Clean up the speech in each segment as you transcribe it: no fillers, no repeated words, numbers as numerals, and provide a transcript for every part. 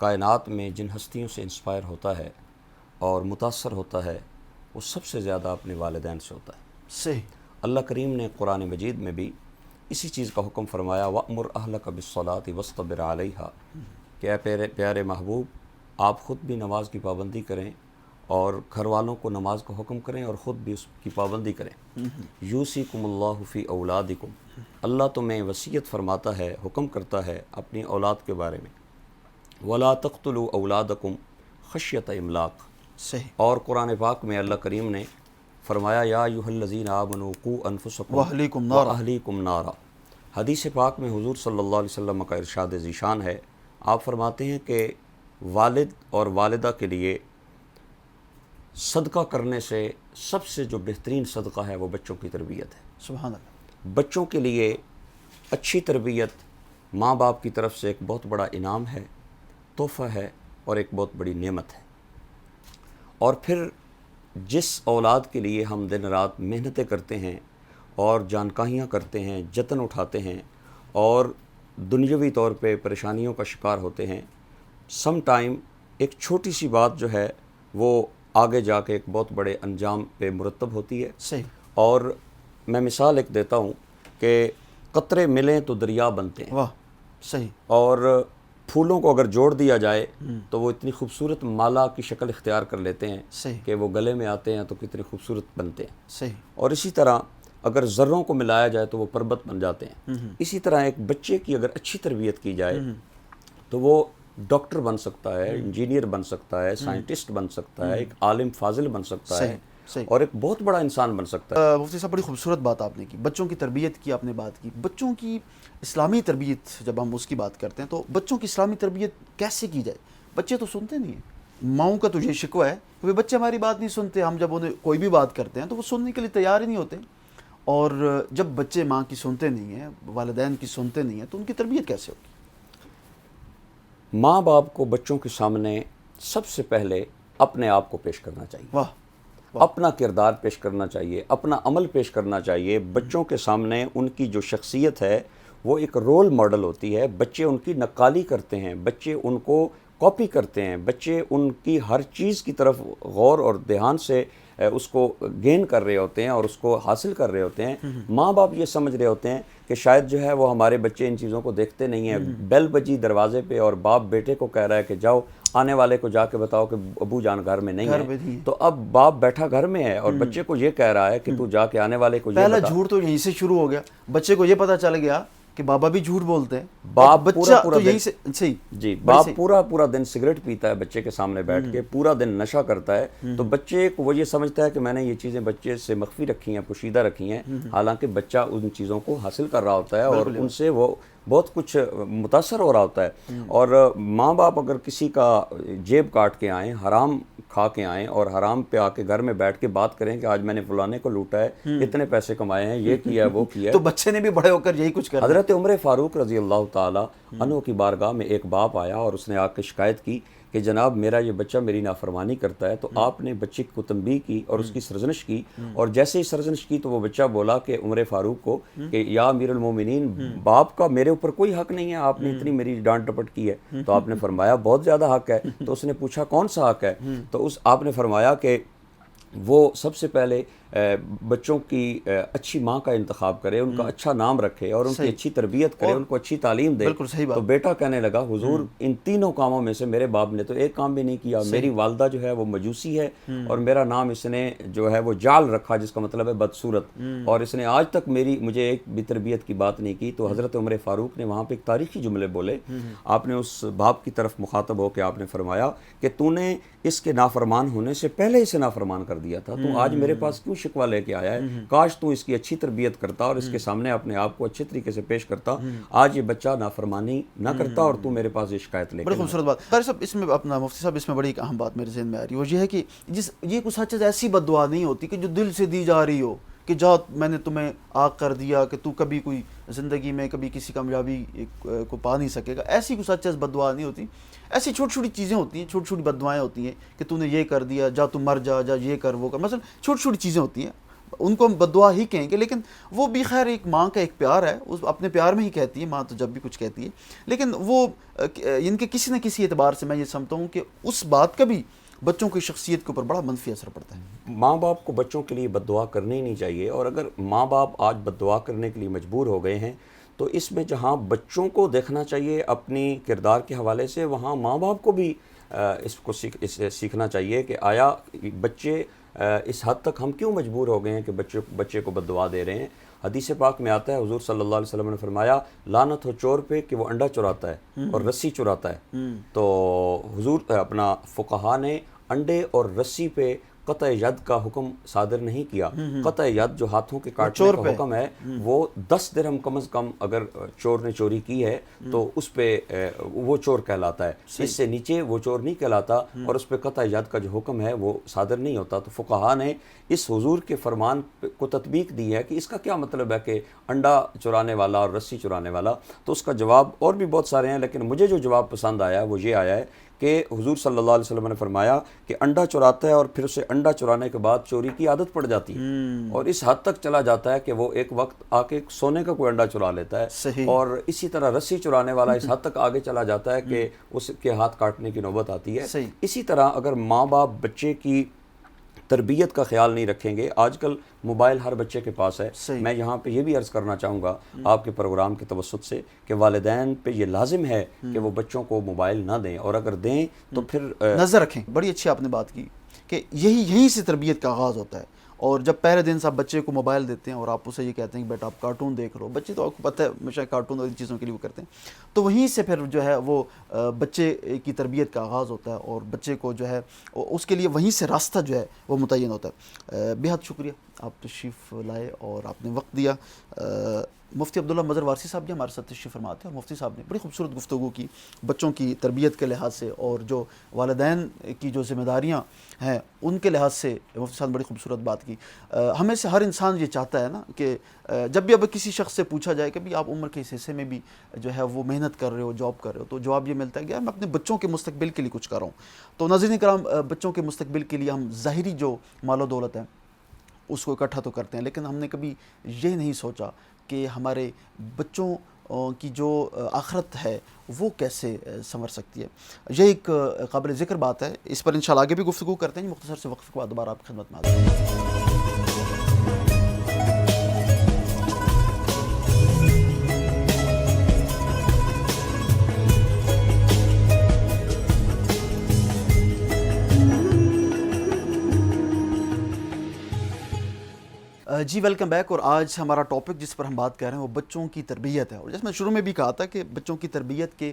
کائنات میں جن ہستیوں سے انسپائر ہوتا ہے اور متاثر ہوتا ہے وہ سب سے زیادہ اپنے والدین سے ہوتا ہے۔ صحیح۔ اللہ کریم نے قرآن مجید میں بھی اسی چیز کا حکم فرمایا وَأْمُرْ أَهْلَكَ بِالصَّلَاةِ وَاصْطَبِرْ عَلَيْهَا کہ اے پیارے محبوب آپ خود بھی نماز کی پابندی کریں اور گھر والوں کو نماز کا حکم کریں اور خود بھی اس کی پابندی کریں۔ یوصیکم اللہ فی اولادکم، اللہ تمہیں وصیت فرماتا ہے، حکم کرتا ہے اپنی اولاد کے بارے میں۔ وَلَا تَقْتُلُوا أَوْلَادَكُمْ خَشْيَةَ إِمْلَاقٍ، صحیح۔ اور قرآن پاک میں اللہ کریم نے فرمایا یا ایھا الذین آمنوا قوا انفسکم وَأَهْلِيكُمْ نَارًا، وَأَهْلِيكُمْ نَارًا۔ حدیث پاک میں حضور صلی اللہ علیہ وسلم کا ارشاد ذیشان ہے، آپ فرماتے ہیں کہ والد اور والدہ کے لیے صدقہ کرنے سے سب سے جو بہترین صدقہ ہے وہ بچوں کی تربیت ہے۔ سبحان اللہ۔ بچوں کے لیے اچھی تربیت ماں باپ کی طرف سے ایک بہت بڑا انعام ہے، تحفہ ہے اور ایک بہت بڑی نعمت ہے۔ اور پھر جس اولاد کے لیے ہم دن رات محنتیں کرتے ہیں اور جانکاہیاں کرتے ہیں، جتن اٹھاتے ہیں اور دنیاوی طور پہ پریشانیوں کا شکار ہوتے ہیں، سم ٹائم ایک چھوٹی سی بات جو ہے وہ آگے جا کے ایک بہت بڑے انجام پہ مرتب ہوتی ہے۔ صحیح۔ اور میں مثال ایک دیتا ہوں کہ قطرے ملیں تو دریا بنتے ہیں، واہ، صحیح۔ اور پھولوں کو اگر جوڑ دیا جائے تو وہ اتنی خوبصورت مالا کی شکل اختیار کر لیتے ہیں صحیح۔ کہ وہ گلے میں آتے ہیں تو کتنے خوبصورت بنتے ہیں۔ صحیح۔ اور اسی طرح اگر ذروں کو ملایا جائے تو وہ پربت بن جاتے ہیں۔ اسی طرح ایک بچے کی اگر اچھی تربیت کی جائے تو وہ ڈاکٹر بن سکتا ہے، انجینئر بن سکتا ہے، سائنٹسٹ بن سکتا ہے، ایک عالم فاضل بن سکتا ہے صحیح۔ اور ایک بہت بڑا انسان بن سکتا ہے۔ مفتی صاحب بڑی خوبصورت بات آپ نے کی، بچوں کی تربیت کی آپ نے بات کی۔ بچوں کی اسلامی تربیت جب ہم اس کی بات کرتے ہیں تو بچوں کی اسلامی تربیت کیسے کی جائے؟ بچے تو سنتے نہیں ہیں، ماؤں کا تو یہ شکوہ ہے کہ وہ بچے ہماری بات نہیں سنتے، ہم جب انہیں کوئی بھی بات کرتے ہیں تو وہ سننے کے لیے تیار ہی نہیں ہوتے، اور جب بچے ماں کی سنتے نہیں ہیں، والدین کی سنتے نہیں ہیں، تو ان کی تربیت کیسے ہوگی؟ ماں باپ کو بچوں کے سامنے سب سے پہلے اپنے آپ کو پیش کرنا چاہیے، واہ، اپنا کردار پیش کرنا چاہیے، اپنا عمل پیش کرنا چاہیے۔ بچوں کے سامنے ان کی جو شخصیت ہے وہ ایک رول ماڈل ہوتی ہے، بچے ان کی نقالی کرتے ہیں، بچے ان کو کاپی کرتے ہیں، بچے ان کی ہر چیز کی طرف غور اور دھیان سے اس کو گین کر رہے ہوتے ہیں اور اس کو حاصل کر رہے ہوتے ہیں۔ ماں باپ یہ سمجھ رہے ہوتے ہیں کہ شاید جو ہے وہ ہمارے بچے ان چیزوں کو دیکھتے نہیں ہیں، بیل بجی دروازے پہ اور باپ بیٹے کو کہہ رہا ہے کہ جاؤ آنے والے کو جا کے بتاؤ کہ ابو جان گھر میں نہیں ہے، تو اب باپ بیٹھا گھر میں ہے اور بچے کو یہ کہہ رہا ہے کہ تو جا کے آنے والے کو یہ پہلا بتا۔ جھوٹ تو یہیں سے شروع ہو گیا، بچے کو یہ پتا چل گیا کہ بابا بھی جھوٹ بولتے ہیں، باپ بچہ تو یہیں سے صحیح جی باپ پورا دن سگریٹ پیتا ہے بچے کے سامنے بیٹھ کے، پورا دن نشہ کرتا ہے، تو بچے کو وہ یہ سمجھتا ہے کہ میں نے یہ چیزیں بچے سے مخفی رکھی ہیں، پوشیدہ رکھی ہیں، حالانکہ بچہ ان چیزوں کو حاصل کر رہا ہوتا ہے اور ان سے وہ بہت کچھ متاثر ہو رہا ہوتا ہے۔ اور ماں باپ اگر کسی کا جیب کاٹ کے آئیں، حرام کھا کے آئیں اور حرام پہ آ کے گھر میں بیٹھ کے بات کریں کہ آج میں نے فلانے کو لوٹا ہے، اتنے پیسے کمائے ہیں، یہ کیا ہے وہ کیا ہے، تو بچے نے بھی بڑے ہو کر یہی کچھ کرنا۔ حضرت عمر فاروق رضی اللہ تعالی عنہ کی بارگاہ میں ایک باپ آیا اور اس نے آ کے شکایت کی کہ جناب میرا یہ بچہ میری نافرمانی کرتا ہے، تو آپ نے بچے کو تنبیہ کی اور اس کی سرزنش کی، اور جیسے ہی سرزنش کی تو وہ بچہ بولا کہ عمر فاروق کو کہ یا امیر المومنین، باپ کا میرے اوپر کوئی حق نہیں ہے، آپ نے اتنی میری ڈانٹ ڈپٹ کی ہے، تو آپ نے فرمایا بہت زیادہ حق ہے۔ تو اس نے پوچھا کون سا حق ہے، تو آپ نے فرمایا کہ وہ سب سے پہلے بچوں کی اچھی ماں کا انتخاب کرے، ان کا اچھا نام رکھے اور ان کی اچھی تربیت کرے، ان کو اچھی تعلیم دے۔ تو بیٹا کہنے لگا حضور ان تینوں کاموں میں سے میرے باپ نے تو ایک کام بھی نہیں کیا، میری والدہ جو ہے وہ مجوسی ہے اور میرا نام اس نے جو ہے وہ جال رکھا جس کا مطلب ہے بدصورت، اور اس نے آج تک مجھے ایک بھی تربیت کی بات نہیں کی۔ تو حضرت عمر فاروق نے وہاں پہ ایک تاریخی جملے بولے، آپ نے اس باپ کی طرف مخاطب ہو کے آپ نے فرمایا کہ تو نے اس کے نافرمان ہونے سے پہلے اسے نافرمان کر دیا تھا، تو آج میرے پاس کیوں شکوہ لے کے آیا ہے؟ کاش تو اس کی اچھی تربیت کرتا اور اس کے سامنے اپنے آپ کو اچھے طریقے سے پیش کرتا، آج یہ بچہ نافرمانی نہ کرتا اور تو میرے پاس یہ شکایت لے کے۔ بڑی خوبصورت بات قاری صاحب، اس میں اپنا مفتی صاحب اس میں بڑی ایک اہم بات میرے ذہن میں آ رہی ہے، وہ یہ ہے کہ یہ کچھ سچ ایسی بد دعا نہیں ہوتی کہ جو دل سے دی جا رہی ہو کہ جا میں نے تمہیں آگ کر دیا کہ تو کبھی کوئی زندگی میں کبھی کسی کامیابی کو پا نہیں سکے گا، ایسی کوئی سچ بد دعا نہیں ہوتی، ایسی چھوٹی چھوٹی چیزیں ہوتی ہیں، چھوٹی چھوٹی بد دعائیں ہوتی ہیں کہ تو نے یہ کر دیا، جا تو مر جا، جا یہ کر وہ کر، مثلا چھوٹی چھوٹی چیزیں ہوتی ہیں، ان کو ہم بد دعا ہی کہیں گے، لیکن وہ بھی خیر ایک ماں کا ایک پیار ہے، اس اپنے پیار میں ہی کہتی ہے ماں تو جب بھی کچھ کہتی ہے، لیکن وہ ان کے کسی نہ کسی اعتبار سے میں یہ سمجھتا ہوں کہ اس بات کا بھی بچوں کی شخصیت کے اوپر بڑا منفی اثر پڑتا ہے۔ ماں باپ کو بچوں کے لیے بد دعا کرنی ہی نہیں چاہیے، اور اگر ماں باپ آج بد دعا کرنے کے لیے مجبور ہو گئے ہیں تو اس میں جہاں بچوں کو دیکھنا چاہیے اپنی کردار کے حوالے سے، وہاں ماں باپ کو بھی اس کو سیکھنا چاہیے کہ آیا بچے اس حد تک ہم کیوں مجبور ہو گئے ہیں کہ بچے کو بد دعا دے رہے ہیں۔ حدیث پاک میں آتا ہے، حضور صلی اللہ علیہ وسلم نے فرمایا لعنت ہو چور پہ کہ وہ انڈا چراتا ہے اور رسی چراتا ہے۔ تو حضور اپنا فقہا نے انڈے اور رسی پہ قطع ید کا حکم صادر نہیں کیا۔ قطع ید جو ہاتھوں کے کاٹنے کا حکم ہے وہ 10 درہم کم از کم اگر چور نے چوری کی ہے تو اس پہ وہ چور کہلاتا ہے، اس سے نیچے وہ چور نہیں کہلاتا، اور اس پہ قطع ید کا جو حکم ہے وہ صادر نہیں ہوتا۔ تو فقہا نے اس حضور کے فرمان کو تطبیق دی ہے کہ اس کا کیا مطلب ہے کہ انڈا چرانے والا اور رسی چرانے والا۔ تو اس کا جواب اور بھی بہت سارے ہیں، لیکن مجھے جو جواب پسند آیا ہے وہ یہ آیا ہے کہ حضور صلی اللہ علیہ وسلم نے فرمایا کہ انڈا چراتا ہے اور پھر اسے انڈا چرانے کے بعد چوری کی عادت پڑ جاتی ہے، اور اس حد تک چلا جاتا ہے کہ وہ ایک وقت آ کے سونے کا کوئی انڈا چرا لیتا ہے، اور اسی طرح رسی چرانے والا اس حد تک آگے چلا جاتا ہے کہ اس کے ہاتھ کاٹنے کی نوبت آتی ہے۔ اسی طرح اگر ماں باپ بچے کی تربیت کا خیال نہیں رکھیں گے، آج کل موبائل ہر بچے کے پاس ہے۔ میں یہاں پہ یہ بھی عرض کرنا چاہوں گا آپ کے پروگرام کے توسط سے کہ والدین پہ یہ لازم ہے کہ وہ بچوں کو موبائل نہ دیں، اور اگر دیں تو پھر نظر رکھیں۔ بڑی اچھی آپ نے بات کی کہ یہیں سے تربیت کا آغاز ہوتا ہے، اور جب پہلے دن سے آپ بچے کو موبائل دیتے ہیں اور آپ اسے یہ کہتے ہیں کہ بیٹا آپ کارٹون دیکھ لو، بچے تو آپ کو پتہ ہے ہمیشہ کارٹون اور ان چیزوں کے لیے وہ کرتے ہیں، تو وہیں سے پھر جو ہے وہ بچے کی تربیت کا آغاز ہوتا ہے، اور بچے کو جو ہے اس کے لیے وہیں سے راستہ جو ہے وہ متعین ہوتا ہے۔ بے حد شکریہ آپ تشریف لائے اور آپ نے وقت دیا۔ مفتی عبداللہ مظہر وارثی صاحب بھی ہمارے ساتھ تشریف فرماتے ہیں، اور مفتی صاحب نے بڑی خوبصورت گفتگو کی بچوں کی تربیت کے لحاظ سے، اور جو والدین کی جو ذمہ داریاں ہیں ان کے لحاظ سے مفتی صاحب نے بڑی خوبصورت بات کی۔ ہمیں سے ہر انسان یہ چاہتا ہے نا کہ جب بھی اب کسی شخص سے پوچھا جائے کہ بھی آپ عمر کے اس حصے میں بھی جو ہے وہ محنت کر رہے ہو، جاب کر رہے ہو، تو جواب یہ ملتا ہے کہ میں اپنے بچوں کے مستقبل کے لیے کچھ کر رہا ہوں۔ تو ناظرین کرام، بچوں کے مستقبل کے لیے ہم ظاہری جو مال و دولت ہے اس کو اکٹھا تو کرتے ہیں، لیکن ہم نے کبھی یہ نہیں سوچا کہ ہمارے بچوں کی جو آخرت ہے وہ کیسے سنور سکتی ہے۔ یہ ایک قابل ذکر بات ہے، اس پر انشاءاللہ آگے بھی گفتگو کرتے ہیں۔ مختصر سے وقفے کے بعد دوبارہ آپ کی خدمت میں حاضر ہیں۔ جی ویلکم بیک، اور آج ہمارا ٹاپک جس پر ہم بات کر رہے ہیں وہ بچوں کی تربیت ہے، اور جیسے میں شروع میں بھی کہا تھا کہ بچوں کی تربیت کے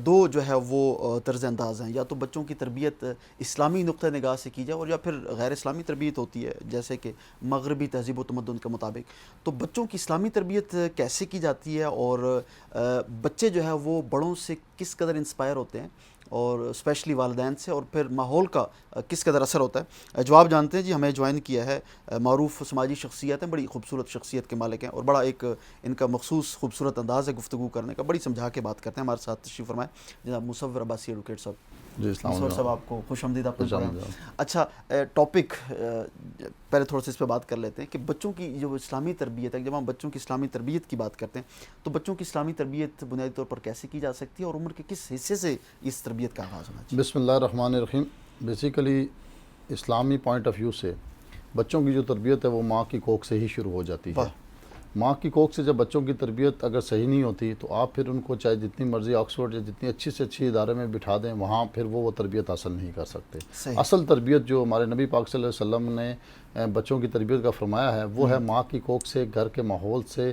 دو جو ہے وہ طرز انداز ہیں، یا تو بچوں کی تربیت اسلامی نقطہ نگاہ سے کی جائے، اور یا پھر غیر اسلامی تربیت ہوتی ہے جیسے کہ مغربی تہذیب و تمدن کے مطابق۔ تو بچوں کی اسلامی تربیت کیسے کی جاتی ہے، اور بچے جو ہے وہ بڑوں سے کس قدر انسپائر ہوتے ہیں، اور اسپیشلی والدین سے، اور پھر ماحول کا کس قدر اثر ہوتا ہے؟ جواب جانتے ہیں جی۔ ہمیں جوائن کیا ہے معروف سماجی شخصیت ہیں، بڑی خوبصورت شخصیت کے مالک ہیں، اور بڑا ایک ان کا مخصوص خوبصورت انداز ہے گفتگو کرنے کا، بڑی سمجھا کے بات کرتے ہیں۔ ہمارے ساتھ تشریف فرمائیں جناب مصور عباسی ایڈوکیٹ صاحب۔ جی السلام مصور صاحب آپ کو خوش آمدید آپ کو۔ اچھا، ٹاپک پہلے تھوڑا سا اس پہ بات کر لیتے ہیں کہ بچوں کی جو اسلامی تربیت ہے، جب ہم بچوں کی اسلامی تربیت کی بات کرتے ہیں تو بچوں کی اسلامی تربیت بنیادی طور پر کیسے کی جا سکتی ہے، اور عمر کے کس حصے سے اس تربیت کا آغاز ہونا چاہیے؟ بسم اللہ الرحمن الرحیم۔ بیسیکلی اسلامی پوائنٹ آف ویو سے بچوں کی جو تربیت ہے وہ ماں کی کوکھ سے ہی شروع ہو جاتی ہے۔ ماں کی کوکھ سے جب بچوں کی تربیت اگر صحیح نہیں ہوتی تو آپ پھر ان کو چاہے جتنی مرضی آکسفورڈ یا جتنی اچھی سے اچھی ادارے میں بٹھا دیں، وہاں پھر وہ تربیت حاصل نہیں کر سکتے۔ اصل تربیت جو ہمارے نبی پاک صلی اللہ علیہ وسلم نے بچوں کی تربیت کا فرمایا ہے وہ ہے ماں کی کوکھ سے، گھر کے ماحول سے،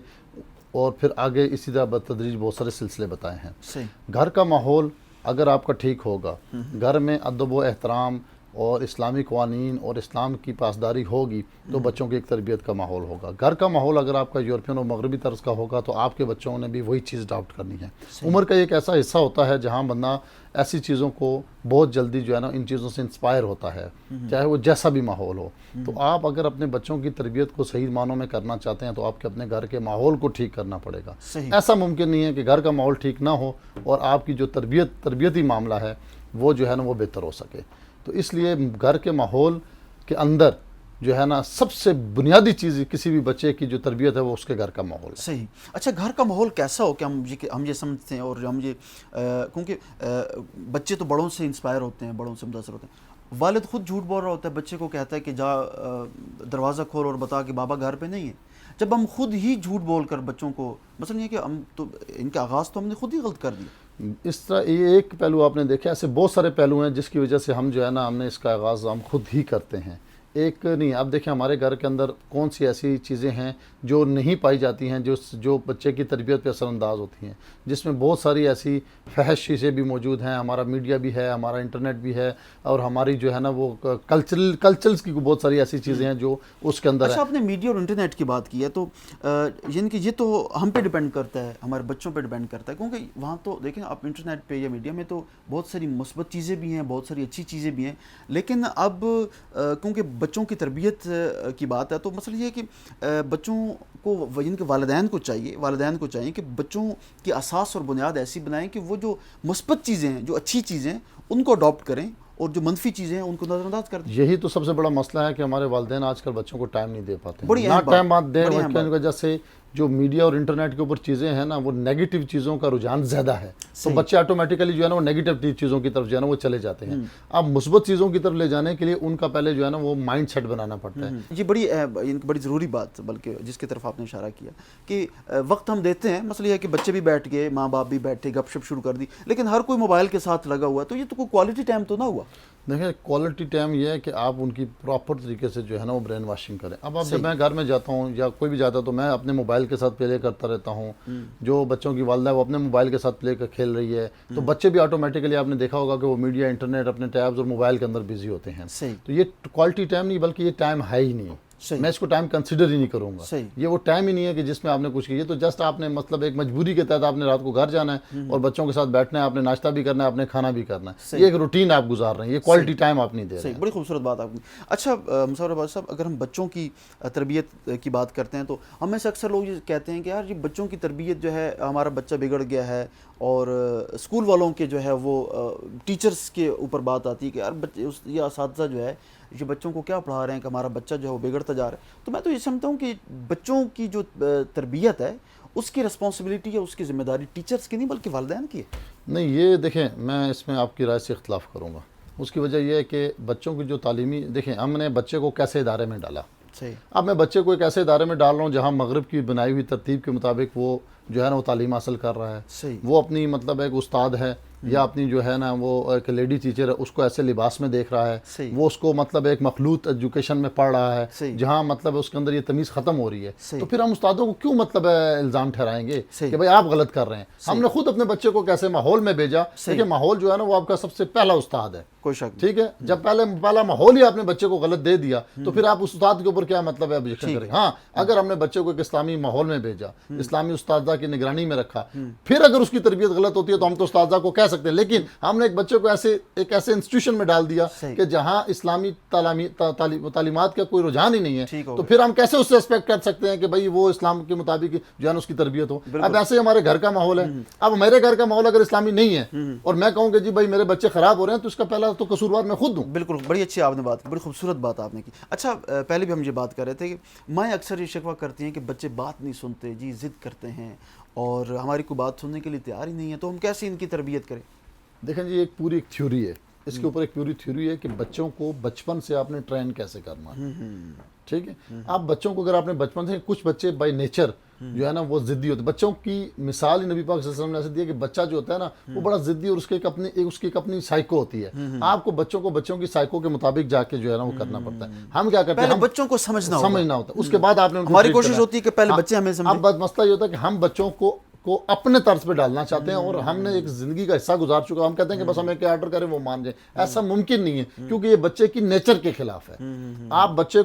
اور پھر آگے اسی طرح بتدریج بہت سارے سلسلے بتائے ہیں۔ گھر کا ماحول اگر آپ کا ٹھیک ہوگا، گھر میں ادب و احترام اور اسلامی قوانین اور اسلام کی پاسداری ہوگی تو بچوں کی ایک تربیت کا ماحول ہوگا۔ گھر کا ماحول اگر آپ کا یورپین اور مغربی طرز کا ہوگا تو آپ کے بچوں نے بھی وہی چیز اڈاپٹ کرنی ہے۔ عمر کا ایک ایسا حصہ ہوتا ہے جہاں بندہ ایسی چیزوں کو بہت جلدی جو ہے نا ان چیزوں سے انسپائر ہوتا ہے، چاہے وہ جیسا بھی ماحول ہو۔ تو آپ اگر اپنے بچوں کی تربیت کو صحیح معنوں میں کرنا چاہتے ہیں تو آپ کے اپنے گھر کے ماحول کو ٹھیک کرنا پڑے گا۔ ایسا ممکن نہیں ہے کہ گھر کا ماحول ٹھیک نہ ہو اور آپ کی جو تربیتی معاملہ ہے وہ جو ہے نا وہ بہتر ہو سکے۔ تو اس لیے گھر کے ماحول کے اندر جو ہے نا سب سے بنیادی چیز کسی بھی بچے کی جو تربیت ہے وہ اس کے گھر کا ماحول ہے. صحیح. اچھا گھر کا ماحول کیسا ہو کہ ہم یہ سمجھتے ہیں اور ہم یہ کیونکہ بچے تو بڑوں سے انسپائر ہوتے ہیں, بڑوں سے متاثر ہوتے ہیں. والد خود جھوٹ بول رہا ہوتا ہے, بچے کو کہتا ہے کہ جا دروازہ کھول اور بتا کہ بابا گھر پہ نہیں ہے. جب ہم خود ہی جھوٹ بول کر بچوں کو, مثلا یہ کہ ہم تو ان کا آغاز تو ہم نے خود ہی غلط کر دیا. اس طرح یہ ایک پہلو آپ نے دیکھا, ایسے بہت سارے پہلو ہیں جس کی وجہ سے ہم جو ہے نا ہم نے اس کا آغاز ہم خود ہی کرتے ہیں. ایک نہیں, آپ دیکھیں ہمارے گھر کے اندر کون سی ایسی چیزیں ہیں جو نہیں پائی جاتی ہیں جو بچے کی تربیت پہ اثر انداز ہوتی ہیں, جس میں بہت ساری ایسی فحش چیزیں بھی موجود ہیں. ہمارا میڈیا بھی ہے, ہمارا انٹرنیٹ بھی ہے, اور ہماری جو ہے نا وہ کلچرز کی بہت ساری ایسی چیزیں ہیں جو اس کے اندر اچھا آپ نے میڈیا اور انٹرنیٹ کی بات کی ہے, تو یعنی کہ یہ تو ہم پہ ڈیپینڈ کرتا ہے, ہمارے بچوں پہ ڈیپینڈ کرتا ہے, کیونکہ وہاں تو دیکھیں آپ انٹرنیٹ پہ یا میڈیا میں تو بہت ساری مثبت چیزیں بھی ہیں, بہت ساری اچھی چیزیں بھی ہیں, لیکن اب کیونکہ بچوں کی تربیت کی بات ہے تو مسئلہ یہ ہے کہ بچوں کو ان کے والدین کو چاہیے کہ بچوں کی اساس اور بنیاد ایسی بنائیں کہ وہ جو مثبت چیزیں ہیں, جو اچھی چیزیں ہیں, ان کو اڈاپٹ کریں, اور جو منفی چیزیں ہیں ان کو نظر انداز کر دیں. یہی تو سب سے بڑا مسئلہ ہے کہ ہمارے والدین آج کل بچوں کو ٹائم نہیں دے پاتے, بڑی نہ اہم ٹائم بات, دے بڑی اہم کی وجہ سے جو میڈیا اور انٹرنیٹ کے اوپر چیزیں ہیں نا وہ نیگیٹو چیزوں کا رجحان زیادہ ہے, تو بچے آٹومیٹیکلی جو ہے نا وہ نیگیٹو چیزوں کی طرف جو ہے نا وہ چلے جاتے ہیں. اب مثبت چیزوں کی طرف لے جانے کے لیے ان کا پہلے جو ہے نا وہ مائنڈ سیٹ بنانا پڑتا ہے. یہ بڑی ضروری بات, بلکہ جس کی طرف آپ نے اشارہ کیا کہ وقت ہم دیتے ہیں. مسئلہ یہ ہے کہ بچے بھی بیٹھ گئے, ماں باپ بھی بیٹھے, گپ شپ شروع کر دی, لیکن ہر کوئی موبائل کے ساتھ لگا ہوا ہے, تو یہ تو کوئی کوالٹی ٹائم تو نہ ہوا. دیکھیں کوالٹی ٹائم یہ ہے کہ آپ ان کی پراپر طریقے سے جو ہے نا وہ برین واشنگ کریں. اب جب میں گھر میں جاتا ہوں یا کوئی بھی جاتا ہے تو میں اپنے موبائل کے ساتھ پلے کرتا رہتا ہوں. جو بچوں کی والدہ ہے وہ اپنے موبائل کے ساتھ پلے کر کھیل رہی ہے, تو بچے بھی آٹومیٹکلی آپ نے دیکھا ہوگا کہ وہ میڈیا, انٹرنیٹ, اپنے ٹیبز اور موبائل کے اندر بزی ہوتے ہیں. تو یہ کوالٹی ٹائم نہیں بلکہ یہ ٹائم ہے ہی نہیں, میں اس کو ٹائم کنسیڈر ہی نہیں کروں گا. یہ وہ ٹائم ہی نہیں ہے کہ جس میں آپ نے کچھ کیا. یہ تو جسٹ آپ نے مطلب ایک مجبوری کے تحت آپ نے رات کو گھر جانا ہے اور بچوں کے ساتھ بیٹھنا ہے, آپ نے ناشتہ بھی کرنا ہے, آپ نے کھانا بھی کرنا ہے. یہ ایک روٹین آپ گزار رہے ہیں, یہ کوالٹی ٹائم آپ نہیں دے رہے ہیں. بڑی خوبصورت بات آپ نے. اچھا مصور عباس صاحب, اگر ہم بچوں کی تربیت کی بات کرتے ہیں تو ہم میں سے اکثر لوگ یہ کہتے ہیں کہ یار یہ بچوں کی تربیت جو ہے, ہمارا بچہ بگڑ گیا ہے, اور اسکول والوں کے جو ہے وہ ٹیچرز کے اوپر بات آتی ہے کہ یار یہ اساتذہ جو ہے یہ بچوں کو کیا پڑھا رہے ہیں کہ ہمارا بچہ جو ہے وہ بگڑتا جا رہا ہے. تو میں تو یہ سمجھتا ہوں کہ بچوں کی جو تربیت ہے اس کی رسپانسبلٹی ہے, اس کی ذمہ داری ٹیچرز کی نہیں بلکہ والدین کی ہے. نہیں, یہ دیکھیں میں اس میں آپ کی رائے سے اختلاف کروں گا. اس کی وجہ یہ ہے کہ بچوں کی جو تعلیمی, دیکھیں ہم نے بچے کو کیسے ادارے میں ڈالا. اب میں بچے کو ایک ایسے ادارے میں ڈال رہا ہوں جہاں مغرب کی بنائی ہوئی ترتیب کے مطابق وہ جو ہے نا وہ تعلیم حاصل کر رہا ہے. وہ اپنی مطلب ایک استاد ہے یا اپنی جو ہے نا وہ ایک لیڈی ٹیچر ہے, اس کو ایسے لباس میں دیکھ رہا ہے. وہ اس کو مطلب ایک مخلوط ایجوکیشن میں پڑھ رہا ہے جہاں مطلب اس کے اندر یہ تمیز ختم ہو رہی ہے. تو پھر ہم استادوں کو کیوں مطلب الزام ٹھہرائیں گے کہ بھائی آپ غلط کر رہے ہیں. ہم نے خود اپنے بچے کو کیسے ماحول میں بھیجا, کہ ماحول جو ہے نا وہ آپ کا سب سے پہلا استاد ہے. کوئی شک ٹھیک ہے, جب پہلا ماحول ہی آپ نے بچے کو غلط دے دیا تو پھر آپ اس استاد کے اوپر کیا مطلب ہے ابجیکشن کریں. ہاں, اگر ہم نے بچے کو ایک اسلامی ماحول میں بھیجا, اسلامی استاذہ کی نگرانی میں رکھا, پھر اگر اس کی تربیت غلط ہوتی ہے تو ہم تو استاذہ کو کہہ سکتے ہیں, لیکن ہم نے ایک بچے کو ایک ایسے انسٹیٹیوشن میں ڈال دیا کہ جہاں اسلامی تعلیمات کا کوئی رجحان ہی نہیں ہے, تو پھر ہم کیسے اس سے ایکسپیکٹ کر سکتے ہیں کہ بھائی وہ اسلام کے مطابق جو ہے اس کی تربیت ہو. اب ایسے ہمارے گھر کا ماحول ہے, اب میرے گھر کا ماحول اگر اسلامی نہیں ہے اور میں کہوں کہ جی بھائی میرے بچے خراب ہو رہے ہیں, تو اس کا پہلا تو قصوروار میں خود ہوں. بالکل, بڑی اچھی آپ نے بات کی, بڑی خوبصورت بات آپ نے کی. اچھا پہلے بھی ہم یہ بات کر رہے تھے کہ مائیں اکثر یہ شکوہ کرتی ہیں کہ بچے بات نہیں سنتے, جی ضد کرتے ہیں اور ہماری کوئی بات سننے کے لیے تیار ہی نہیں ہے, تو ہم کیسے ان کی تربیت کریں. دیکھیں جی ایک پوری ایک تھیوری ہے, اس کے اوپر ایک پوری تھیوری ہے کہ بچوں کو بچپن سے آپ نے ٹرین کیسے کرنا ہے. ٹھیک ہے, آپ بچوں کو اگر آپ نے بچپن سے, کچھ بچے بائی نیچر جو ہے نا وہ ضدی ہوتے ہیں. بچوں کی مثال ہی نبی پاک صلی اللہ علیہ وسلم نے ایسے دی ہے کہ بچہ جو ہوتا ہے نا وہ بڑا ضدی, اور اس کی ایک اپنی سائیکو ہوتی ہے. آپ کو بچوں کی سائیکو کے مطابق جا کے جو ہے نا وہ کرنا پڑتا ہے. ہم کیا کرتے ہیں, پہلے بچوں کو سمجھنا ہوتا ہے, اس کے بعد آپ نے ہماری کوشش ہوتی ہے کہ پہلے بچے ہمیں سمجھیں. اب مسئلہ یہ ہوتا ہے کہ ہم بچوں کو اپنے طرز پہ ڈالنا چاہتے ہیں, اور ہم نے ایک زندگی کا حصہ گزار چکا, ہم کہتے ہیں کہ بس ہمیں کیا آرڈر کریں وہ مان جائیں. ایسا ممکن نہیں ہے, کیونکہ یہ بچے کی نیچر کے خلاف ہے. آپ بچے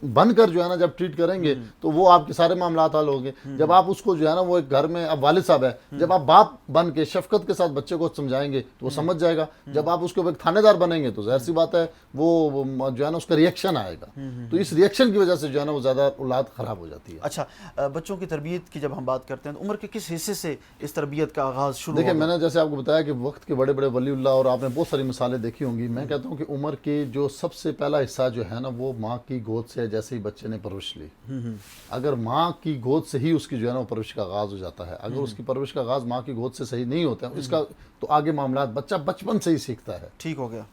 بن کر جو ہے نا جب ٹریٹ کریں گے تو وہ آپ کے سارے معاملات حل ہوں گے. جب آپ اس کو جو ہے نا وہ ایک گھر میں اب والد صاحب ہے, جب آپ باپ بن کے شفقت کے ساتھ بچے کو سمجھائیں گے تو وہ سمجھ جائے گا. جب آپ اس کو ایک تھانے دار بنیں گے تو ظاہر سی بات ہے وہ جو ہے نا اس کا ریئیکشن آئے گا. تو اس ریئیکشن کی وجہ سے جو ہے نا وہ زیادہ اولاد خراب ہو جاتی ہے. اچھا, بچوں کی تربیت کی جب ہم بات کرتے ہیں ہوتے ہیں تو عمر کے کس حصے سے اس تربیت کا آغاز شروع دیکھیں ہوگا؟ میں نے جیسے آپ کو بتایا کہ وقت کے بڑے بڑے ولی اللہ اور آپ نے بہت ساری مثالیں دیکھی ہوں گی. میں کہتا ہوں کہ عمر کے جو سب سے پہلا حصہ جو ہے نا وہ ماں کی گود سے جیسے ہی بچے نے پرورش لی. اگر ماں کی گود سے ہی اس کی جو ہے نا وہ پرورش کا آغاز ہو جاتا ہے. اگر اس کی پرورش کا آغاز ماں کی گود سے صحیح نہیں ہوتا ہے اس کا تو آگے معاملات بچہ بچپن سے ہی سیکھتا ہے. ٹھیک ہو گیا.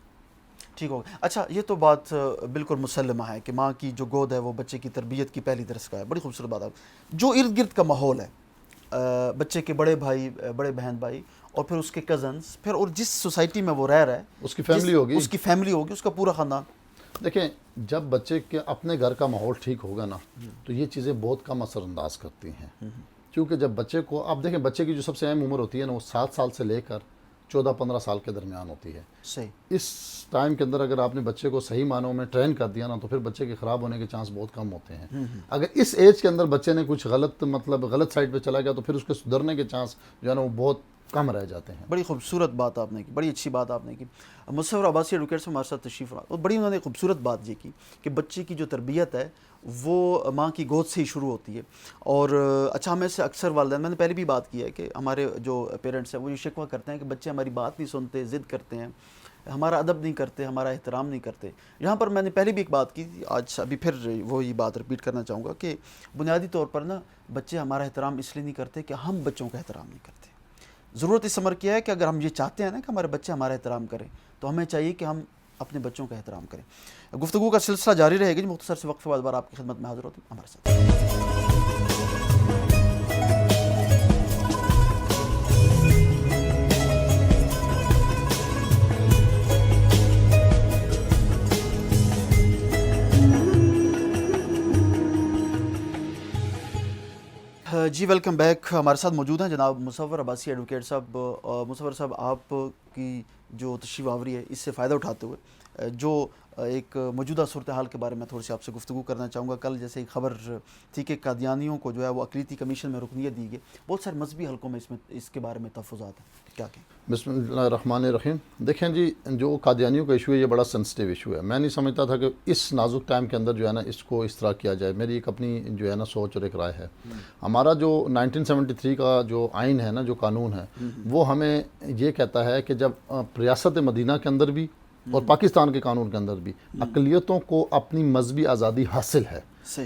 اچھا یہ تو بات بالکل مسلمہ ہے کہ ماں کی جو گود ہے وہ بچے کی تربیت کی پہلی درس کا ہے. بڑی خوبصورت بات ہے. جو ارد گرد کا ماحول ہے بچے کے بڑے بھائی بڑے بہن بھائی اور پھر اس کے کزنز پھر اور جس سوسائٹی میں وہ رہ رہا ہے اس کی فیملی ہوگی. اس کی فیملی ہوگی, اس کا پورا خاندان. دیکھیں جب بچے کے اپنے گھر کا ماحول ٹھیک ہوگا نا تو یہ چیزیں بہت کم اثر انداز کرتی ہیں. کیونکہ جب بچے کو آپ دیکھیں بچے کی جو سب سے اہم عمر ہوتی ہے نا وہ 7 سال سے لے کر 14-15 سال کے درمیان ہوتی ہے. صحیح. اس ٹائم کے اندر اگر آپ نے بچے کو صحیح معنوں میں ٹرین کر دیا نا تو پھر بچے کے خراب ہونے کے چانس بہت کم ہوتے ہیں. اگر اس ایج کے اندر بچے نے کچھ غلط سائڈ پہ چلا گیا تو پھر اس کے سدھرنے کے چانس جو ہے نا وہ بہت کم رہ جاتے ہیں. بڑی خوبصورت بات آپ نے کی, بڑی اچھی بات آپ نے کی. مصور عباسی ایڈوکیٹر سے ہمارے ساتھ تشریف رہا اور بڑی انہوں نے خوبصورت بات یہ کی کہ بچے کی جو تربیت ہے وہ ماں کی گود سے ہی شروع ہوتی ہے. اور اچھا ہمیں سے اکثر والدین, میں نے پہلے بھی بات کی ہے کہ ہمارے جو پیرنٹس ہیں وہ یہ شکوہ کرتے ہیں کہ بچے ہماری بات نہیں سنتے, ضد کرتے ہیں, ہمارا ادب نہیں کرتے, ہمارا احترام نہیں کرتے. یہاں پر میں نے پہلے بھی ایک بات کی تھی, آج ابھی پھر وہی بات رپیٹ کرنا چاہوں گا کہ بنیادی طور پر نا بچے ہمارا احترام اس لیے نہیں کرتے کہ ہم بچوں کا احترام نہیں کرتے. ضرورت اس عمر کی ہے کہ اگر ہم یہ چاہتے ہیں نا کہ ہمارے بچے ہمارا احترام کریں تو ہمیں چاہیے کہ ہم اپنے بچوں کا احترام کریں. گفتگو کا سلسلہ جاری رہے گا. مختصر سے وقفے بعد بار آپ کی خدمت میں حاضر ہوتے ہیں, ہمارے ساتھ. جی ویلکم بیک. ہمارے ساتھ موجود ہیں جناب مصور عباسی ایڈوکیٹ صاحب. مصور صاحب آپ کی جو تشریف آوری ہے اس سے فائدہ اٹھاتے ہوئے جو ایک موجودہ صورتحال کے بارے میں تھوڑی سی آپ سے گفتگو کرنا چاہوں گا. کل جیسے ایک خبر تھی کہ قادیانیوں کو جو ہے وہ اقلیتی کمیشن میں رکنیت دی گئی. بہت سارے مذہبی حلقوں میں اس کے بارے میں تحفظات ہیں, کیا کہیں؟ بسم اللہ الرحمن الرحیم. دیکھیں جی جو قادیانیوں کا ایشو ہے یہ بڑا سینسٹیو ایشو ہے. میں نہیں سمجھتا تھا کہ اس نازک ٹائم کے اندر جو ہے نا اس کو اس طرح کیا جائے. میری ایک اپنی جو ہے نا سوچ اور ایک رائے ہے. ہمارا جو 1973 کا جو آئین ہے نا, جو قانون ہے, وہ ہمیں یہ کہتا ہے کہ جب ریاست مدینہ کے اندر بھی اور پاکستان کے قانون کے اندر بھی اقلیتوں کو اپنی مذہبی آزادی حاصل ہے.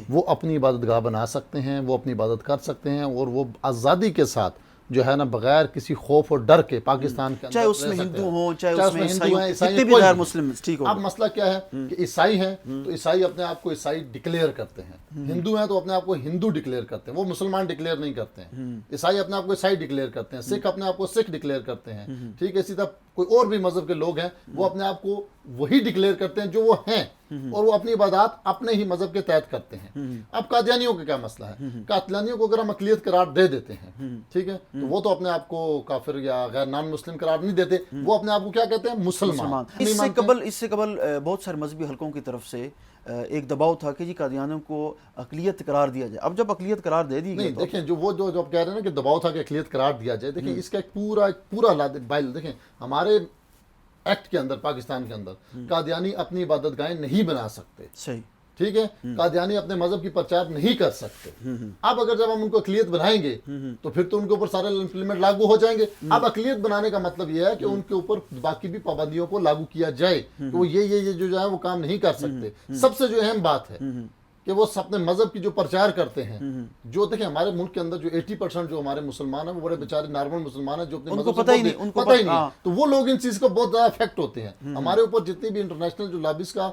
وہ اپنی عبادت گاہ بنا سکتے ہیں, وہ اپنی عبادت کر سکتے ہیں اور وہ آزادی کے ساتھ جو ہے نا بغیر کسی خوف اور ڈر کے پاکستان کے اندر چاہے اس میں ہندو ہوں چاہے اس میں ہندو ہیں, عیسائی کتنے بھی غیر مسلم. ٹھیک ہو. اب مسئلہ کیا ہے کہ عیسائی ہیں تو عیسائی اپنے آپ کو عیسائی ڈکلیئر کرتے ہیں, ہندو ہیں تو اپنے آپ کو ہندو ڈکلیئر کرتے ہیں, وہ مسلمان ڈکلیئر نہیں کرتے ہیں. عیسائی اپنے آپ کو عیسائی ڈکلیئر کرتے ہیں, سکھ اپنے آپ کو سکھ ڈکلیئر کرتے ہیں. ٹھیک ہے, اسی طرح کوئی اور بھی مذہب کے لوگ ہیں وہ اپنے آپ کو وہی ڈکلیئر کرتے ہیں جو وہ ہیں اور وہ اپنی عبادات اپنے ہی مذہب کے تحت کرتے ہیں. اب قادیانیوں کا کیا مسئلہ ہے؟ قادیانیوں کو اگر ہم اقلیت قرار دے دیتے ہیں, ٹھیک ہے, تو وہ تو اپنے آپ کو کافر یا غیر نان مسلم قرار نہیں دیتے, وہ اپنے آپ کو کیا کہتے ہیں؟ مسلمان. اس سے قبل بہت سارے مذہبی حلقوں کی طرف سے ایک دباؤ تھا کہ جی قادیانیوں کو اقلیت قرار دیا جائے. اب جب اقلیت قرار دے دی گئی, دیکھیں جو آپ کہہ رہے ہیں نا کہ دباؤ تھا کہ اقلیت قرار دیا جائے, دیکھیں اس کا ایک پورا بائل دیکھیں ہمارے ایکٹ کے اندر پاکستان کے اندر قادیانی اپنی عبادت گاہیں نہیں بنا سکتے. صحیح. ٹھیک ہے, قادیانی اپنے مذہب کی پرچار نہیں کر سکتے. اب اگر جب ہم ان کو اقلیت بنائیں گے تو پھر تو ان کے اوپر سارے امپلیمنٹ لاگو ہو جائیں گے. اب اقلیت بنانے کا مطلب یہ ہے کہ ان کے اوپر باقی بھی پابندیوں کو لاگو کیا جائے کہ وہ یہ جو ہے وہ کام نہیں کر سکتے. سب سے جو اہم بات ہے کہ وہ اپنے مذہب کی جو پرچار کرتے ہیں, جو دیکھیں ہمارے ملک کے اندر جو 80% جو ہمارے مسلمان ہیں وہ بڑے بیچارے نارمل مسلمان ہیں جو اپنے مذہب کو پتہ ہی نہیں, تو وہ لوگ ان چیز کو بہت زیادہ افیکٹ ہوتے ہیں. ہمارے اوپر جتنی بھی انٹرنیشنل جو لابیز کا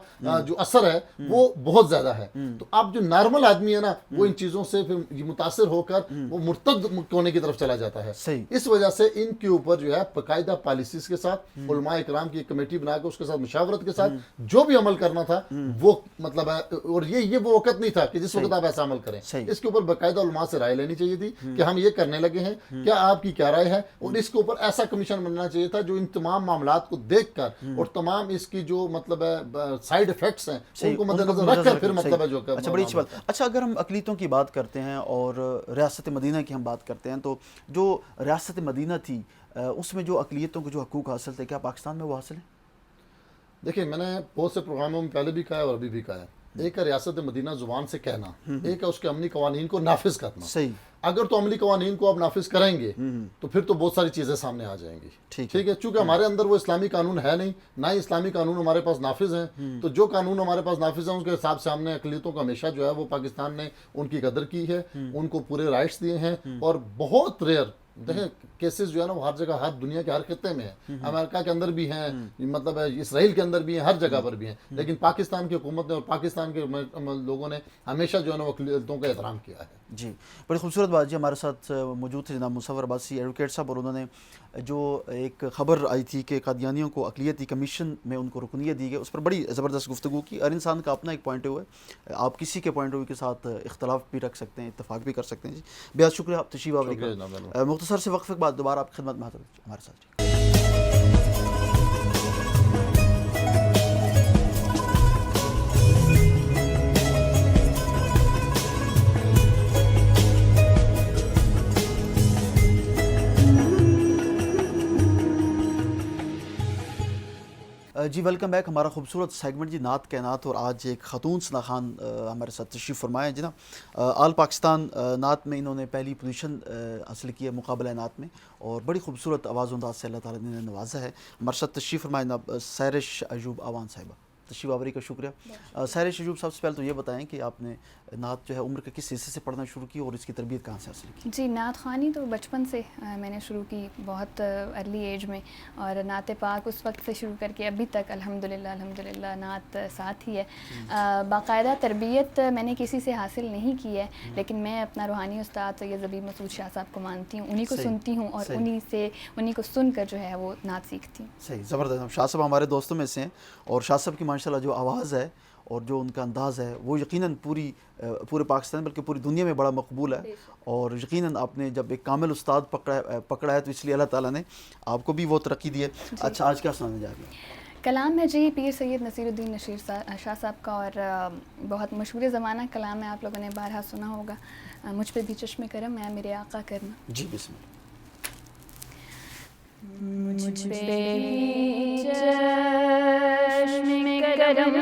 جو اثر ہے وہ بہت زیادہ ہے. تو اب جو نارمل آدمی ہے نا وہ ان چیزوں سے پھر متاثر ہو کر وہ مرتد ہونے کی طرف چلا جاتا ہے. اس وجہ سے ان کے اوپر جو ہے باقاعدہ پالیسیز کے ساتھ علماء اکرام کی ایک کمیٹی بنا کے اس کے ساتھ مشاورت کے ساتھ جو بھی عمل کرنا تھا وہ مطلب ہے, اور یہ وہ وقت نہیں تھا کہ جس وقت آپ ایسا عمل کریں. اس کے اوپر باقاعدہ علماء سے رائے لینی چاہیے تھی کہ ہم یہ کرنے لگے ہیں, کیا آپ کی کیا رائے ہے, اور اس کے اوپر ایسا کمیشن بننا چاہیے تھا جو ان تمام معاملات کو دیکھ کر اور تمام اس کی جو مطلب ہے سائیڈ افیکٹس ہیں ان کو مد نظر رکھ کر پھر مطلب ہے جو. اچھا, بڑی اچھی بات. اچھا, اگر ہم اقلیتوں کی بات کرتے ہیں اور ریاست مدینہ کی ہم بات کرتے ہیں تو جو ریاست مدینہ تھی اس میں جو اقلیتوں کو جو حقوق حاصل تھے کیا پاکستان میں وہ حاصل ہیں؟ دیکھیں میں نے بہت سے پروگراموں میں پہلے بھی کہا ہے اور ابھی بھی کہا ہے, ایک ہے ریاست مدینہ زبان سے کہنا, ایک ہے اس کے امنی قوانین کو نافذ کرنا. صحیح. اگر تو عملی قوانین کو آپ نافذ کریں گے تو پھر تو بہت ساری چیزیں سامنے آ جائیں گی. ٹھیک ہے, چونکہ ہمارے اندر وہ اسلامی قانون ہے نہیں, نہ ہی اسلامی قانون ہمارے پاس نافذ ہیں. تو جو قانون ہمارے پاس نافذ ہیں اس کے حساب سے ہم نے اقلیتوں کا ہمیشہ جو ہے وہ پاکستان نے ان کی قدر کی ہے, ان کو پورے رائٹس دیے ہیں. اور بہت ریئر دیکھیں کیسز جو ہے نا وہ ہر جگہ, ہر دنیا کے ہر خطے میں ہیں. امریکہ کے اندر بھی ہیں, مطلب اسرائیل کے اندر بھی ہیں, ہر جگہ پر بھی ہیں. لیکن پاکستان کی حکومت نے اور پاکستان کے لوگوں نے ہمیشہ جو ہے نا وہ اقلیتوں کا احترام کیا ہے. جی, بڑی خوبصورت بات جی. ہمارے ساتھ موجود تھے جناب مصور عباسی ایڈوکیٹ صاحب, اور انہوں نے جو ایک خبر آئی تھی کہ قادیانیوں کو اقلیتی کمیشن میں ان کو رکنیت دی گئی, اس پر بڑی زبردست گفتگو کی. ہر انسان کا اپنا ایک پوائنٹ آف ویو ہے, آپ کسی کے پوائنٹ آف ویو کے ساتھ اختلاف بھی رکھ سکتے ہیں, اتفاق بھی کر سکتے ہیں. جی بہت شکریہ, آپ تشریف آوری کا. مختصر سے وقفے کے بعد دوبارہ آپ کی خدمت میں حاضر ہمارے ساتھ. جی ویلکم بیک. ہمارا خوبصورت سیگمنٹ جی نعت کائنات, اور آج ایک خاتون ثنا خان ہمارے ساتھ تشریف فرمائے جی نا. آل پاکستان نعت میں انہوں نے پہلی پوزیشن حاصل کی ہے مقابلہ نعت میں, اور بڑی خوبصورت آواز و انداز سے اللہ تعالیٰ نے نوازا ہے. ہمارے ساتھ تشریف فرمائے جناب سہرش ایوب آوان صاحبہ, تشریف آوری کا شکریہ. سہرش ایوب صاحب سے پہلے تو یہ بتائیں کہ آپ نے نعت جو ہے عمر کے کس حصے سے پڑھنا شروع کی اور اس کی تربیت کہاں سے حاصل کی؟ جی نعت خوانی تو بچپن سے میں نے شروع کی, بہت ارلی ایج میں, اور نعت پاک اس وقت سے شروع کر کے ابھی تک الحمدللہ نعت ساتھ ہی ہے. باقاعدہ تربیت میں نے کسی سے حاصل نہیں کی ہے, لیکن میں اپنا روحانی استاد سید زبیب مسعود شاہ صاحب کو مانتی ہوں, انہی کو سنتی ہوں اور انہی کو سن کر جو ہے وہ نعت سیکھتی ہوں. صحیح, زبردست. شاہ صاحب ہمارے دوستوں میں سے ہیں, اور شاہ صاحب کی ماشاءاللہ جو آواز ہے اور جو ان کا انداز ہے وہ یقیناً پورے پاکستان بلکہ پوری دنیا میں بڑا مقبول ہے. اور یقیناً آپ نے جب ایک کامل استاد پکڑا ہے تو اس لیے اللہ تعالیٰ نے آپ کو بھی وہ ترقی دی ہے. اچھا, آج کیا سنانے جا رہے ہیں؟ کلام ہے جی پیر سید نصیر الدین نشیر شاہ صاحب کا, اور بہت مشہور زمانہ کلام ہے, آپ لوگوں نے بارہا سنا ہوگا. مجھ پہ بھی چشم کرم ہے میرے آقا کرنا. جی بسم اللہ. مجھ پہ بھی چشم کرم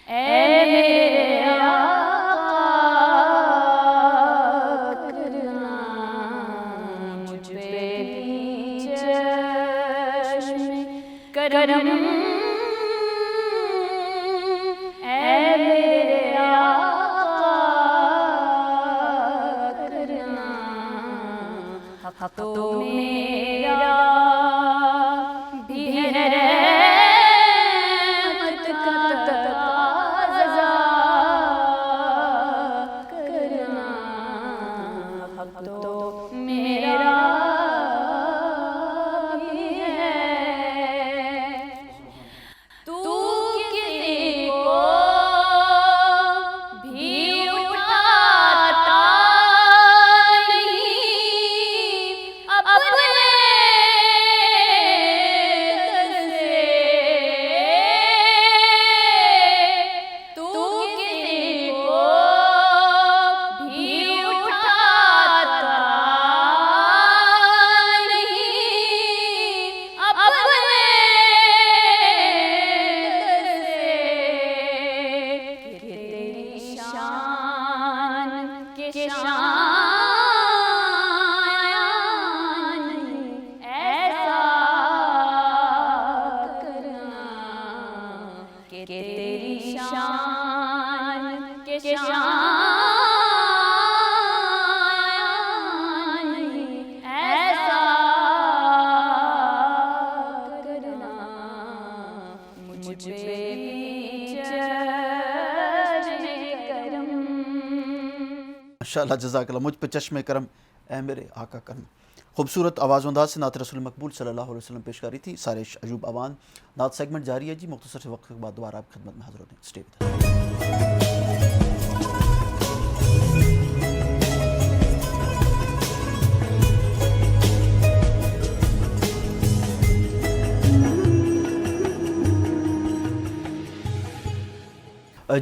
اے میرے آقا کرنا, مجھ پہ بھی چشم کرم اے میرے آقا کرنا. حق تو میرا بھی ہے رحمت کا تقاضا کرنا, حق تو میرا بھی ہے. تو کسی کو بھی اٹھاتا نہیں اپنے در سے, تو کسی کو بھی اٹھاتا نہیں اپنے در سے, کہ تیری شان کے شان ایسا کرنا, کہ تیری شان کے شان ایسا کرنا. مجھ پہ بھی چشم کرم. ماشاءاللہ, جزاک اللہ. مجھ پہ چشم کرم اے میرے آقا کرم. خوبصورت آواز و انداز سے نعت رسول مقبول صلی اللہ علیہ وسلم پیش کری تھی سہرش ایوب آوان. نعت سیگمنٹ جاری ہے جی, مختصر سے وقت کے بعد دوبارہ آپ کی خدمت میں حاضر ہوتے ہیں. Stay with us.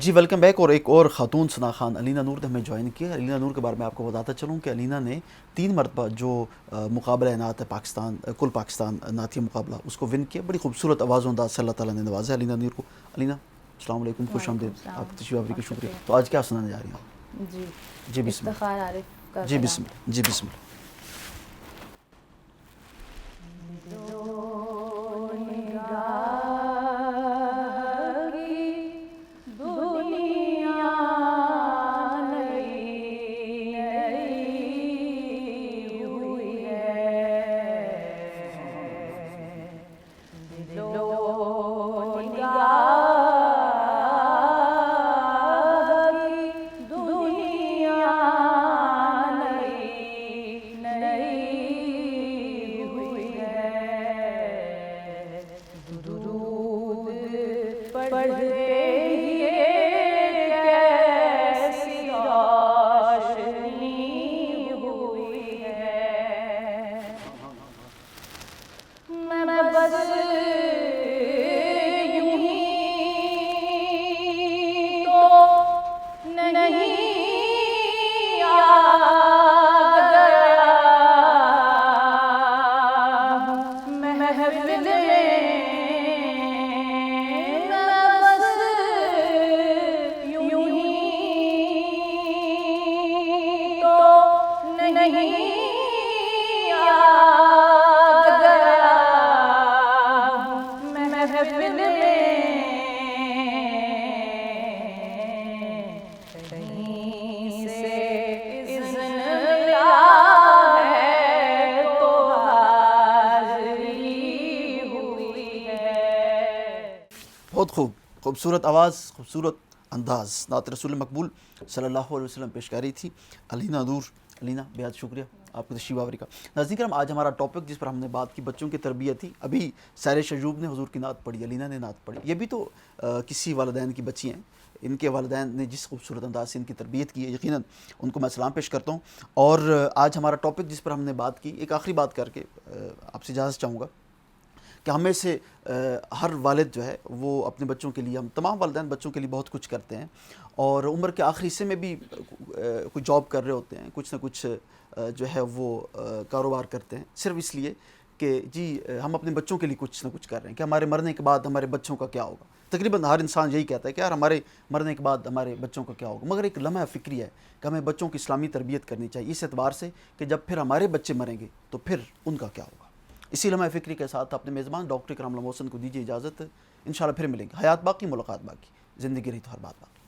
جی ویلکم بیک. اور ایک اور خاتون ثنا خان علینا نور نے ہمیں جوائن کیا. علینا نور کے بارے میں آپ کو بتاتا چلوں کہ علینا نے 3 مرتبہ جو مقابلہ نعت ہے پاکستان, کل پاکستان نعتیہ مقابلہ, اس کو ون کیا. بڑی خوبصورت آواز و انداز سے اللہ تعالیٰ نے نوازا علینا نور کو. علینا السلام علیکم، خوش وعلیکم آمدید، السلام، آپ کی تشریف آوری کا آپ شکریہ. شکریہ. تو آج کیا سنانے جا رہی ہیں؟ جی جی بسم اللہ. افتخار عارف کا جی کلام. بسم اللہ. جی بسم اللہ. بہت خوب، خوبصورت آواز، خوبصورت انداز، نعت رسول مقبول صلی اللہ علیہ وسلم پیش کر رہی تھی علینا نور. علینا بہت شکریہ آپ کی تشریف آوری کا. ناظرین کرام، آج ہمارا ٹاپک جس پر ہم نے بات کی بچوں کی تربیت تھی. ابھی سیر شجوب نے حضور کی نعت پڑھی، علینا نے نعت پڑھی. یہ بھی تو کسی والدین کی بچی ہیں. ان کے والدین نے جس خوبصورت انداز سے ان کی تربیت کی ہے، یقیناً ان کو میں سلام پیش کرتا ہوں. اور آج ہمارا ٹاپک جس پر ہم نے بات کی، ایک آخری بات کر کے آپ سے اجازت چاہوں گا کہ ہمیں سے ہر والد جو ہے وہ اپنے بچوں کے لیے، ہم تمام والدین بچوں کے لیے بہت کچھ کرتے ہیں، اور عمر کے آخری حصے میں بھی کچھ جاب کر رہے ہوتے ہیں، کچھ نہ کچھ جو ہے وہ کاروبار کرتے ہیں، صرف اس لیے کہ جی ہم اپنے بچوں کے لیے کچھ نہ کچھ کر رہے ہیں کہ ہمارے مرنے کے بعد ہمارے بچوں کا کیا ہوگا. تقریباً ہر انسان یہی کہتا ہے کہ یار ہمارے مرنے کے بعد ہمارے بچوں کا کیا ہوگا. مگر ایک لمحہ فکری ہے کہ ہمیں بچوں کی اسلامی تربیت کرنی چاہیے، اس اعتبار سے کہ جب پھر ہمارے بچے مریں گے تو پھر ان کا کیا ہوگا. اسی لمحہ فکری کے ساتھ اپنے میزبان ڈاکٹر کرام اللہ محسن کو دیجیے اجازت. انشاءاللہ پھر ملیں گے. حیات باقی، ملاقات باقی، زندگی رہی تو ہر بات باقی.